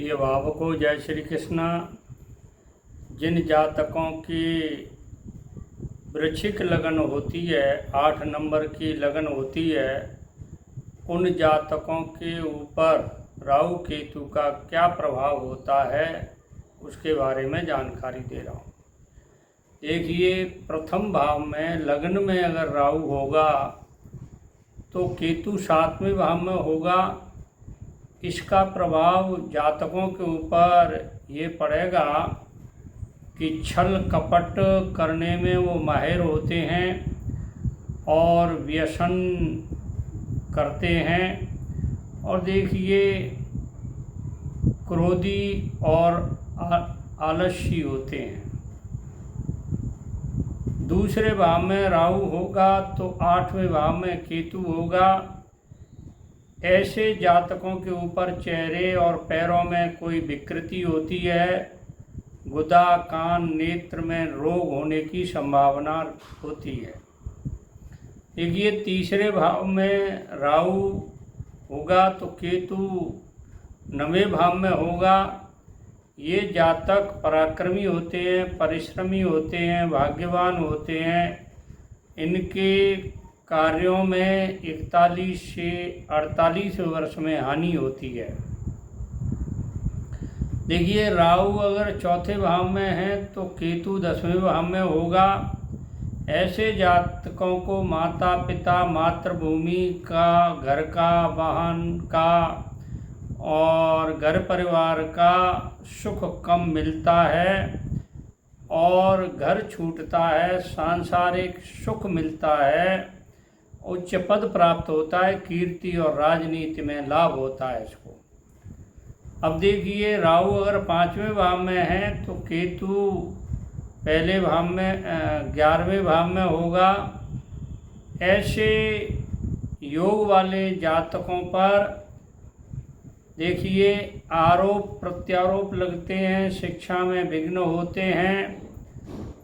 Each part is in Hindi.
प्रिय भावकों, जय श्री कृष्ण। जिन जातकों की वृश्चिक लगन होती है, 8 नंबर की लगन होती है, उन जातकों के ऊपर राहु केतु का क्या प्रभाव होता है उसके बारे में जानकारी दे रहा हूँ। देखिए, प्रथम भाव में लग्न में अगर राहु होगा तो केतु 7वें भाव में होगा। इसका प्रभाव जातकों के ऊपर ये पड़ेगा कि छल कपट करने में वो माहिर होते हैं और व्यसन करते हैं, और देखिए क्रोधी और आलसी होते हैं। दूसरे भाव में राहु होगा तो 8वें भाव में केतु होगा। ऐसे जातकों के ऊपर चेहरे और पैरों में कोई विकृति होती है, गुदा, कान, नेत्र में रोग होने की संभावना होती है। देखिए, तीसरे भाव में राहु होगा तो केतु 9वें भाव में होगा। ये जातक पराक्रमी होते हैं, परिश्रमी होते हैं, भाग्यवान होते हैं। इनके कार्यों में 41 से 48 वर्ष में हानि होती है। देखिए, राहु अगर चौथे भाव में है तो केतु 10वें भाव में होगा। ऐसे जातकों को माता पिता, मातृभूमि का, घर का, वाहन का और घर परिवार का सुख कम मिलता है और घर छूटता है, सांसारिक सुख मिलता है, उच्च पद प्राप्त होता है, कीर्ति और राजनीति में लाभ होता है इसको। अब देखिए, राहु अगर 5वें भाव में है तो केतु पहले भाव में 11वें भाव में होगा। ऐसे योग वाले जातकों पर देखिए आरोप प्रत्यारोप लगते हैं, शिक्षा में विघ्न होते हैं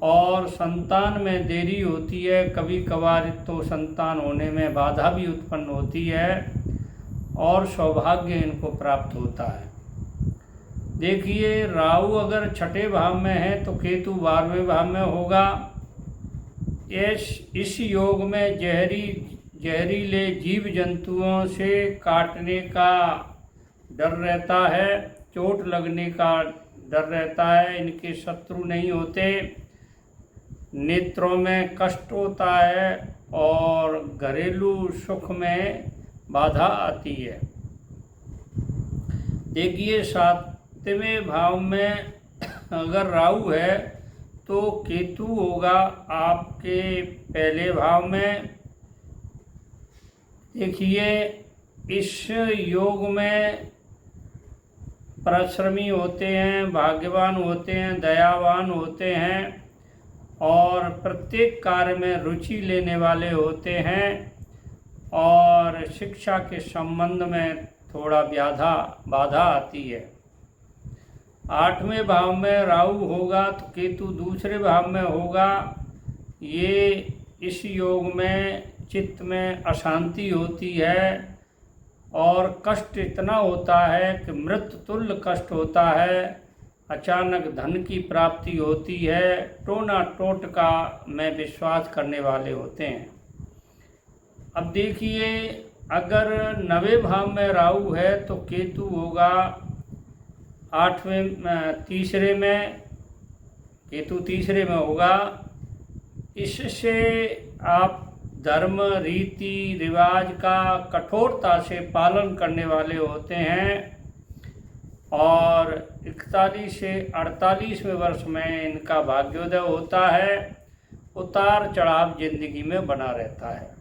और संतान में देरी होती है। कभी कभार तो संतान होने में बाधा भी उत्पन्न होती है और सौभाग्य इनको प्राप्त होता है। देखिए, राहु अगर 6ठे भाव में है तो केतु 12वें भाव में होगा। इस योग में जहरीले जीव जंतुओं से काटने का डर रहता है, चोट लगने का डर रहता है। इनके शत्रु नहीं होते, नेत्रों में कष्ट होता है और घरेलू सुख में बाधा आती है। देखिए, 7वें भाव में अगर राहु है तो केतु होगा आपके पहले भाव में। देखिए, इस योग में परिश्रमी होते हैं, भाग्यवान होते हैं, दयावान होते हैं और प्रत्येक कार्य में रुचि लेने वाले होते हैं और शिक्षा के संबंध में थोड़ा बाधा आती है। 8वें भाव में राहु होगा तो केतु दूसरे भाव में होगा। ये इस योग में चित्त में अशांति होती है और कष्ट इतना होता है कि मृत्यु तुल्य कष्ट होता है। अचानक धन की प्राप्ति होती है, टोना टोटका में विश्वास करने वाले होते हैं। अब देखिए, अगर 9वें भाव में राहु है तो केतु होगा तीसरे में, केतु तीसरे में होगा। इससे आप धर्म, रीति रिवाज का कठोरता से पालन करने वाले होते हैं और 41 से 48वें वर्ष में इनका भाग्योदय होता है। उतार चढ़ाव जिंदगी में बना रहता है।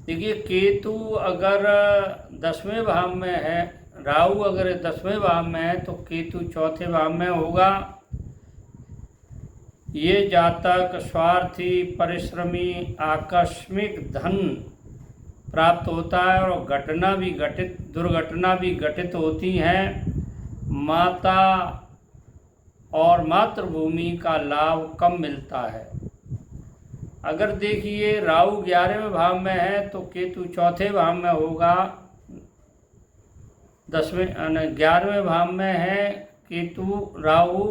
देखिए, केतु अगर 10वें भाव में है, राहु अगर 10वें भाव में है तो केतु चौथे भाव में होगा। ये जातक स्वार्थी, परिश्रमी, आकस्मिक धन प्राप्त होता है और दुर्घटना भी घटित होती हैं। माता और मातृभूमि का लाभ कम मिलता है। अगर देखिए, राहु 11वें भाव में है तो केतु चौथे भाव में होगा। 11वें भाव में है केतु राहु,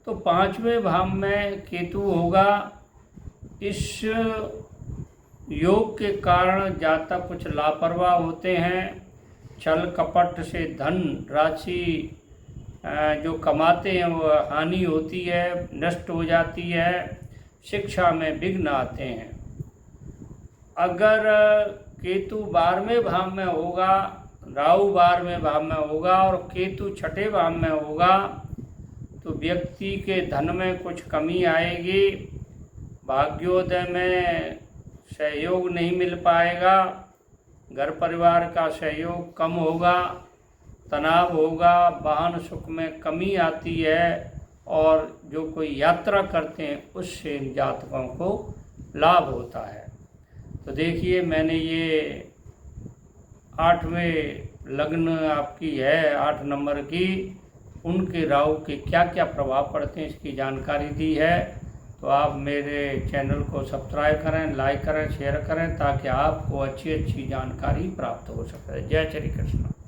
तो 5वें भाव में केतु होगा। इस योग के कारण जातक कुछ लापरवाह होते हैं, छल कपट से धन राशि जो कमाते हैं वो हानि होती है, नष्ट हो जाती है, शिक्षा में विघ्न आते हैं। अगर केतु 12वें भाव में होगा, राहु 12वें भाव में होगा और केतु 6ठे भाव में होगा तो व्यक्ति के धन में कुछ कमी आएगी, भाग्योदय में सहयोग नहीं मिल पाएगा, घर परिवार का सहयोग कम होगा, तनाव होगा, वाहन सुख में कमी आती है और जो कोई यात्रा करते हैं उससे इन जातकों को लाभ होता है। तो देखिए मैंने ये 8वें लग्न आपकी है 8 नंबर की, उनके राहु के क्या क्या प्रभाव पड़ते हैं इसकी जानकारी दी है। तो आप मेरे चैनल को सब्सक्राइब करें, लाइक करें, शेयर करें ताकि आपको अच्छी अच्छी जानकारी प्राप्त हो सके। जय श्री कृष्ण।